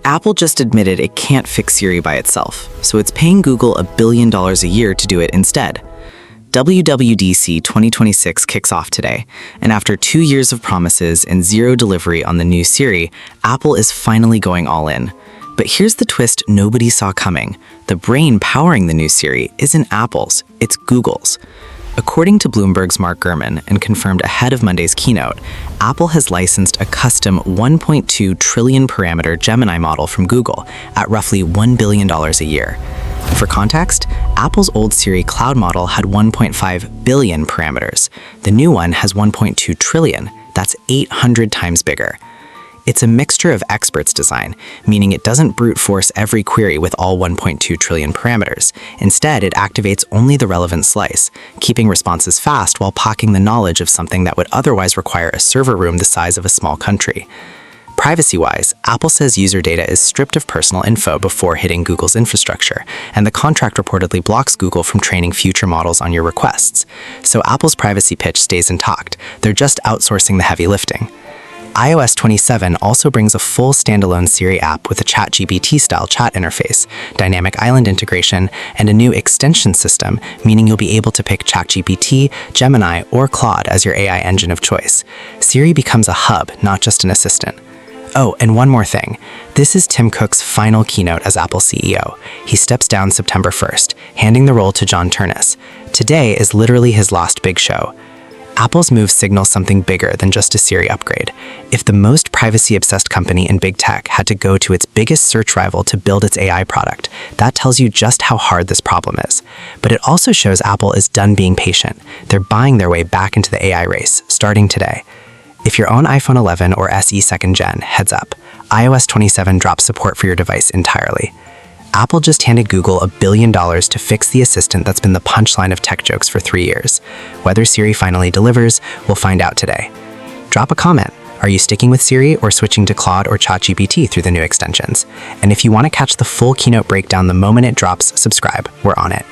Apple just admitted it can't fix Siri by itself, so it's paying Google $1 billion a year to do it instead. WWDC 2026 kicks off today, and after 2 years of promises and zero delivery on the new Siri, Apple is finally going all in. But here's the twist nobody saw coming. The brain powering the new Siri isn't Apple's, it's Google's. According to Bloomberg's Mark Gurman, and confirmed ahead of Monday's keynote, Apple has licensed a custom 1.2 trillion parameter Gemini model from Google at roughly $1 billion a year. For context, Apple's old Siri cloud model had 1.5 billion parameters. The new one has 1.2 trillion. That's 800 times bigger. It's a mixture of experts design, meaning it doesn't brute force every query with all 1.2 trillion parameters. Instead, it activates only the relevant slice, keeping responses fast while pocketing the knowledge of something that would otherwise require a server room the size of a small country. Privacy-wise, Apple says user data is stripped of personal info before hitting Google's infrastructure, and the contract reportedly blocks Google from training future models on your requests. So Apple's privacy pitch stays intact. They're just outsourcing the heavy lifting. iOS 27 also brings a full standalone Siri app with a ChatGPT-style chat interface, dynamic island integration, and a new extension system, meaning you'll be able to pick ChatGPT, Gemini, or Claude as your AI engine of choice. Siri becomes a hub, not just an assistant. Oh, and one more thing. This is Tim Cook's final keynote as Apple CEO. He steps down September 1st, handing the role to John Ternus. Today is literally his last big show. Apple's move signals something bigger than just a Siri upgrade. If the most privacy-obsessed company in big tech had to go to its biggest search rival to build its AI product, that tells you just how hard this problem is. But it also shows Apple is done being patient. They're buying their way back into the AI race, starting today. If you're on iPhone 11 or SE 2nd Gen, heads up. iOS 27 drops support for your device entirely. Apple just handed Google $1 billion to fix the assistant that's been the punchline of tech jokes for 3 years. Whether Siri finally delivers, we'll find out today. Drop a comment. Are you sticking with Siri or switching to Claude or ChatGPT through the new extensions? And if you want to catch the full keynote breakdown the moment it drops, subscribe. We're on it.